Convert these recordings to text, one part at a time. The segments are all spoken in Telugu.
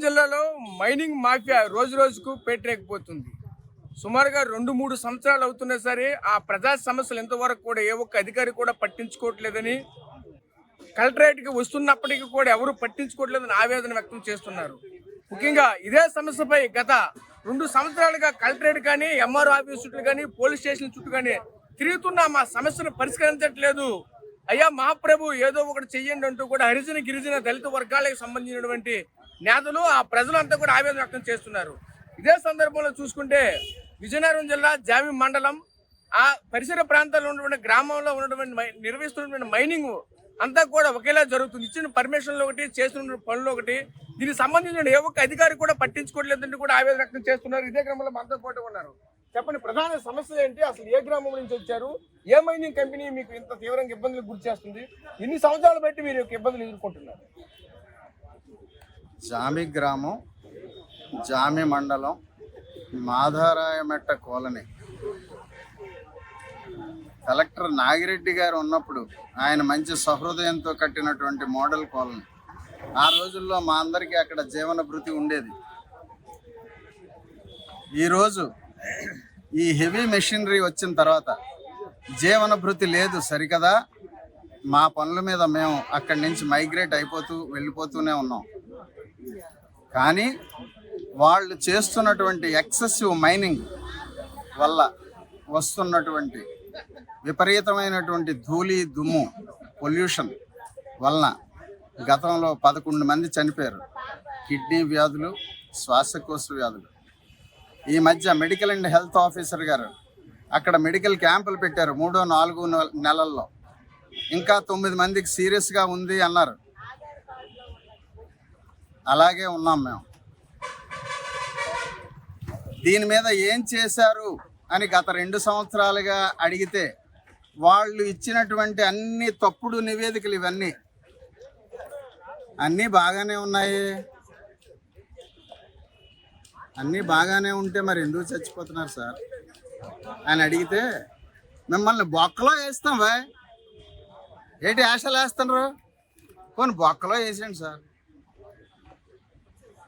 జిల్లాలో మైనింగ్ మాఫియా రోజు రోజుకు పేటరేకపోతుంది. సుమారుగా 2-3 సంవత్సరాలు అవుతున్నా సరే ఆ ప్రజా సమస్యలు ఇంతవరకు కూడా ఏ ఒక్క అధికారి కూడా పట్టించుకోవట్లేదని, కలెక్టరేట్కి వస్తున్నప్పటికీ కూడా ఎవరు పట్టించుకోవట్లేదని ఆవేదన వ్యక్తం చేస్తున్నారు. ముఖ్యంగా ఇదే సమస్యపై గత 2 సంవత్సరాలుగా కలెక్టరేట్ కానీ, ఎంఆర్ఓ ఆఫీస్ చుట్టూ కానీ, పోలీస్ స్టేషన్ చుట్టూ కానీ తిరుగుతున్న మా సమస్యను పరిష్కరించట్లేదు. అయ్యా మహాప్రభు ఏదో ఒకటి చెయ్యండి అంటూ కూడా హరిజన గిరిజన దళిత వర్గాలకు సంబంధించినటువంటి నేతలు ఆ ప్రజలంతా కూడా ఆవేదన వ్యక్తం చేస్తున్నారు. ఇదే సందర్భంలో చూసుకుంటే విజయనగరం జిల్లా జామి మండలం ఆ పరిసర ప్రాంతాల్లో ఉన్నటువంటి గ్రామంలో ఉన్నటువంటి నిర్వహిస్తున్నటువంటి మైనింగ్ అంతా కూడా ఒకేలా జరుగుతుంది. ఇచ్చిన పర్మిషన్లు ఒకటి, చేస్తున్న పనులు ఒకటి. దీనికి సంబంధించిన ఏ ఒక్క అధికారి కూడా పట్టించుకోవట్లేదంటూ కూడా ఆవేదన వ్యక్తం చేస్తున్నారు. ఇదే గ్రామంలో మనతో పాటు ఉన్నారు. చెప్పండి, ప్రధాన సమస్య ఏంటి? అసలు ఏ గ్రామం నుంచి వచ్చారు? ఏ మైనింగ్ కంపెనీ మీకు ఇంత తీవ్రంగా ఇబ్బందులకు గురి చేస్తుంది? ఎన్ని సంవత్సరాలు బట్టి మీరు ఇబ్బందులు ఎదుర్కొంటున్నారు? జామి గ్రామం, జామి మండలం, మాధారాయమెట్ట కాలనీ. కలెక్టర్ నాగిరెడ్డి గారు ఉన్నప్పుడు ఆయన మంచి సహృదయంతో కట్టినటువంటి మోడల్ కాలనీ. ఆ రోజుల్లో మా అందరికీ అక్కడ జీవన భృతి ఉండేది. ఈరోజు ఈ హెవీ మెషినరీ వచ్చిన తర్వాత జీవన భృతి లేదు సరికదా. మా పనుల మీద మేము అక్కడి నుంచి మైగ్రేట్ అయిపోతూ వెళ్ళిపోతూనే ఉన్నాం. కానీ వాళ్ళు చేస్తున్నటువంటి ఎక్సెసివ్ మైనింగ్ వల్ల వస్తున్నటువంటి విపరీతమైనటువంటి ధూళి దుమ్ము పొల్యూషన్ వలన గతంలో 11 మంది చనిపోయారు. కిడ్నీ వ్యాధులు, శ్వాసకోశ వ్యాధులు. ఈ మధ్య మెడికల్ అండ్ హెల్త్ ఆఫీసర్ గారు అక్కడ మెడికల్ క్యాంపులు పెట్టారు 3-4 నెలల్లో. ఇంకా 9 మందికి సీరియస్గా ఉంది అన్నారు. అలాగే ఉన్నాం మేము. దీని మీద ఏం చేశారు అని గత 2 సంవత్సరాలుగా అడిగితే వాళ్ళు ఇచ్చినటువంటి అన్ని తప్పుడు నివేదికలు ఇవన్నీ అన్నీ బాగానే ఉన్నాయి. అన్నీ బాగానే ఉంటే మరి ఎందుకు చచ్చిపోతున్నారు సార్ అని అడిగితే, మిమ్మల్ని బొక్కలో వేస్తాం బాయ్, ఏంటి ఆశలు వేస్తున్నారు, కొన్ని బొక్కలో వేసేయండి సార్,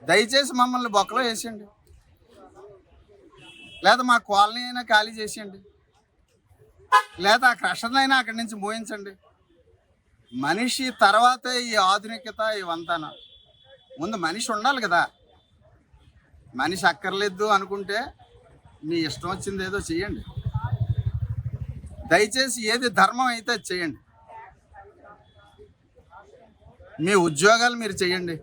దయచేసి మమ్మల్ని బొక్కలో వేసేయండి, లేదా మా కాలనీ అయినా ఖాళీ చేసేయండి, లేదా ఆ క్రషర్నైనా అక్కడి నుంచి మోయించండి. మనిషి తర్వాతే ఈ ఆధునికత ఇవంతానా. ముందు మనిషి ఉండాలి కదా. మనిషి అక్కర్లేదు అనుకుంటే మీ ఇష్టం వచ్చింది ఏదో చెయ్యండి. దయచేసి ఏది ధర్మం అయితే చేయండి. మీ ఉద్యోగాలు మీరు చేయండి.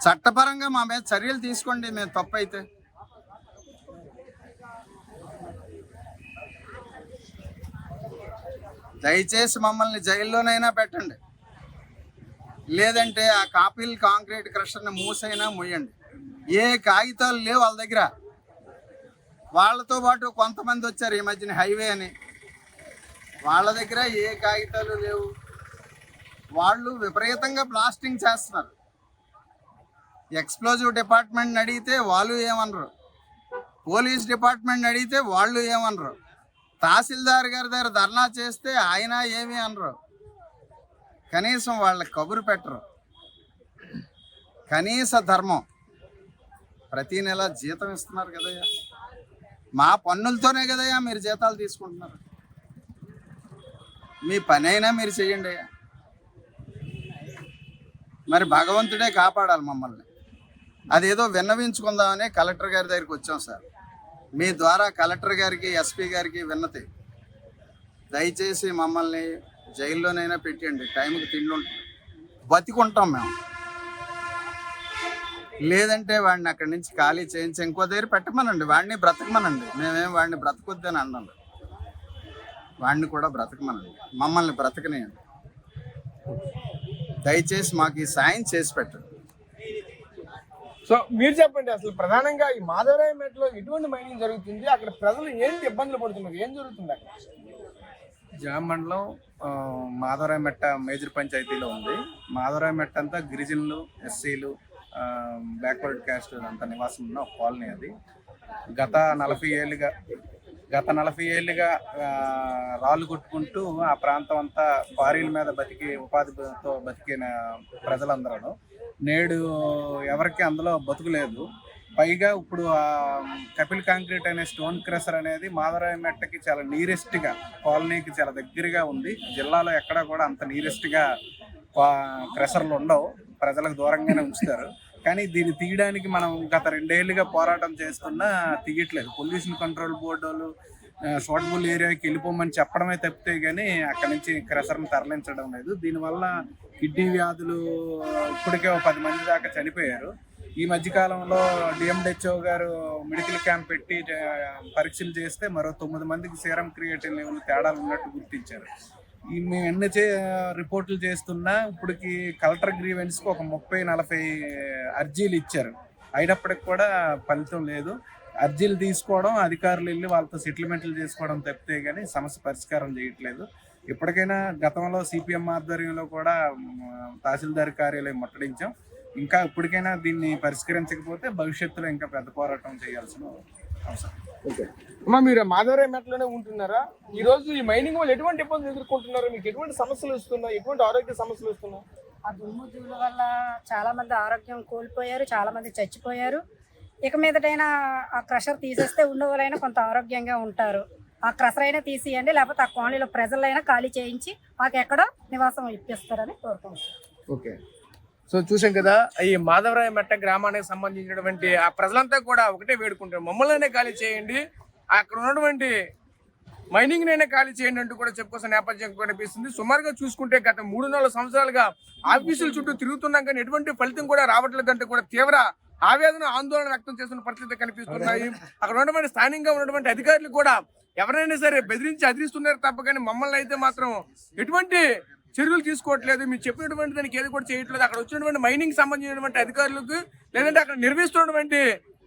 చట్టపరంగా మా మీద చర్యలు తీసుకోండి మేము తప్పు అయితే. దయచేసి మమ్మల్ని జైల్లోనైనా పెట్టండి, లేదంటే ఆ కాపీలు కాంక్రీట్ క్రషర్ని మూసైనా మూయండి. ఏ కాగితాలు లేవు వాళ్ళ దగ్గర. వాళ్ళతో పాటు కొంతమంది వచ్చారు ఈ మధ్యన హైవే అని, వాళ్ళ దగ్గర ఏ కాగితాలు లేవు. వాళ్ళు విపరీతంగా బ్లాస్టింగ్ చేస్తున్నారు. ఎక్స్ప్లోజివ్ డిపార్ట్మెంట్ని అడిగితే వాళ్ళు ఏమనరు, పోలీస్ డిపార్ట్మెంట్ని అడిగితే వాళ్ళు ఏమనరు, తహసీల్దార్ గారి దగ్గర ధర్నా చేస్తే ఆయన ఏమీ అనరు. కనీసం వాళ్ళ కబురు పెట్టరు. కనీస ధర్మం. ప్రతి నెల జీతం ఇస్తున్నారు కదయ్యా, మా పన్నులతోనే కదయ్యా మీరు జీతాలు తీసుకుంటున్నారు. మీ పని అయినా మీరు చెయ్యండి అయ్యా. మరి భగవంతుడే కాపాడాలి మమ్మల్ని. అదేదో విన్నవించుకుందామని కలెక్టర్ గారి దగ్గరికి వచ్చాం సార్. మీ ద్వారా కలెక్టర్ గారికి, ఎస్పీ గారికి విన్నతి, దయచేసి మమ్మల్ని జైల్లోనైనా పెట్టండి. టైంకి తిండి ఉంటుంది, బతికుంటాం మేము. లేదంటే వాడిని అక్కడి నుంచి ఖాళీ చేయించి ఇంకో దగ్గర పెట్టమనండి, వాడిని బ్రతకమనండి. మేమేం వాడిని బ్రతకొద్దని అన్నాను, వాడిని కూడా బ్రతకమనండి, మమ్మల్ని బ్రతకనేయండి. దయచేసి మాకు ఈ సాయం చేసి పెట్టండి. సో మీరు చెప్పండి, అసలు ప్రధానంగా ఈ మాధవరాయమెట్టలో ఎటువంటి మైనింగ్ జరుగుతుంది? అక్కడ ప్రజలు ఏంటి ఇబ్బందులు పడుతున్నారు? ఏం జరుగుతుంది అక్కడ? జామ మండలం మాధవరాయమెట్ట మేజర్ పంచాయతీలో ఉంది. మాధవరాయమెట్ట అంతా గిరిజనులు, ఎస్సీలు, బ్యాక్వర్డ్ క్యాస్ట్ అంతా నివాసం ఉన్న ఒక కాలనీ. అది గత 40 ఏళ్ళుగా గత 40 ఏళ్ళుగా రాళ్ళు కొట్టుకుంటూ ఆ ప్రాంతం అంతా క్వారీల మీద ఉపాధితో బతికిన ప్రజలందరూ నేడు ఎవరికి అందులో బతుకులేదు. పైగా ఇప్పుడు కపిల్ కాంక్రీట్ అనే స్టోన్ క్రషర్ అనేది మాధవరాయ మెట్టకి చాలా నియరెస్ట్గా, కాలనీకి చాలా దగ్గరగా ఉంది. జిల్లాలో ఎక్కడా కూడా అంత నియరెస్ట్గా క్రషర్లు ఉండవు, ప్రజలకు దూరంగానే ఉంచుతారు. కానీ దీన్ని తీయడానికి మనం గత 2 ఏళ్ళుగా పోరాటం చేస్తున్నా తీయట్లేదు. పొల్యూషన్ కంట్రోల్ బోర్డు వాళ్ళు షార్ట్బుల్ ఏరియాకి వెళ్ళిపోమని చెప్పడమే తప్పితే కానీ అక్కడి నుంచి క్రషర్ని తరలించడం లేదు. దీనివల్ల కిడ్నీ వ్యాధులు ఇప్పటికే 10 మంది దాకా చనిపోయారు. ఈ మధ్యకాలంలో డిఎండిహెచ్ఓ గారు మెడికల్ క్యాంప్ పెట్టి పరీక్షలు చేస్తే మరో 9 మందికి సీరం క్రియేటిన్ లెవెల్ తేడాలు ఉన్నట్టు గుర్తించారు. మేము ఎన్ని రిపోర్ట్లు చేస్తున్నా ఇప్పటికి కలెక్టర్ గ్రీవెన్స్కి ఒక 30-40 అర్జీలు ఇచ్చారు. అయినప్పటికి కూడా ఫలితం లేదు. అర్జీలు తీసుకోవడం, అధికారులు వెళ్ళి వాళ్ళతో సెటిల్మెంట్లు చేసుకోవడం తప్పితే కానీ సమస్య పరిష్కారం చేయట్లేదు. ఇప్పటికైనా గతంలో సిపిఎం ఆధ్వర్యంలో కూడా తహసీల్దార్ కార్యాలయం ముట్టడించాం. ఇంకా ఇప్పటికైనా దీన్ని పరిష్కరించకపోతే భవిష్యత్తులో ఇంకా పెద్ద పోరాటం చేయాల్సిన అవసరం. అమ్మా, మీరు మాధవరాయ మెట్లోనే ఉంటున్నారా? ఈ రోజు ఈ మైనింగ్ వాళ్ళు ఎటువంటి ఇబ్బందులు ఎదుర్కొంటున్నారు? మీకు ఎటువంటి సమస్యలు వస్తున్నాయి? ఎటువంటి ఆరోగ్య సమస్యలు వస్తున్నాయి? ఆ దుమ్ము ధూళి వల్ల చాలా మంది ఆరోగ్యం కోల్పోయారు, చాలా మంది చచ్చిపోయారు. ఇక మీదటైనా ఆ క్రషర్ తీసేస్తే ఉండేవాళ్ళైనా కొంత ఆరోగ్యంగా ఉంటారు. ఆ క్రషర్ అయినా తీసియండి, లేకపోతే ఆ కాలనీలో ప్రజలైనా ఖాళీ చేయించి మాకు ఎక్కడో నివాసం ఇప్పిస్తారని కోరుకుంటున్నాం. ఓకే, సో చూసాం కదా, ఈ మాధవరాయ మెట్ట గ్రామానికి సంబంధించినటువంటి ఆ ప్రజలంతా కూడా ఒకటే వేడుకుంటారు, మమ్మల్నే ఖాళీ చేయండి, అక్కడ ఉన్నటువంటి మైనింగ్ నైనా ఖాళీ చేయండి అంటూ కూడా చెప్పుకోసం నేపథ్యం కనిపిస్తుంది. సుమారుగా చూసుకుంటే గత 3-4 సంవత్సరాలుగా ఆఫీసుల చుట్టూ తిరుగుతున్నాం కానీ ఎటువంటి ఫలితం కూడా రావట్లేదంటే కూడా తీవ్ర ఆవేదన, ఆందోళన వ్యక్తం చేస్తున్న పరిస్థితి కనిపిస్తున్నాయి. అక్కడ ఉన్నటువంటి స్థానికంగా ఉన్నటువంటి అధికారులు కూడా ఎవరైనా సరే బెదిరించి అదిరిస్తున్నారు తప్ప కానీ మమ్మల్ని అయితే మాత్రం ఎటువంటి చర్యలు తీసుకోవట్లేదు. మీరు చెప్పినటువంటి దానికి ఏది కూడా చేయట్లేదు. అక్కడ వచ్చినటువంటి మైనింగ్ సంబంధించినటువంటి అధికారులకు లేదంటే అక్కడ నిర్వహిస్తున్నటువంటి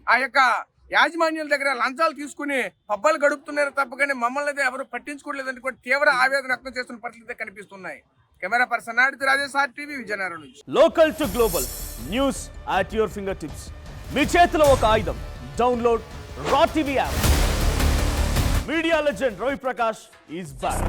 ఆ యొక్క యాజమాన్యాల దగ్గర లంచాలు తీసుకుని పబ్బాలు గడుపుతున్నారు తప్ప కానీ మమ్మల్ని అయితే ఎవరు పట్టించుకోవట్లేదని కూడా తీవ్ర ఆవేదన వ్యక్తం చేస్తున్న పరిస్థితి కనిపిస్తున్నాయి. Camera person Naidu, Rajesh, RTV, Vizianagaram నుంచి. Local to global news at your finger tips. మీ చేతిలో ఒక ఆయుధం. Download raw TV app. Media legend Ravi Prakash is back.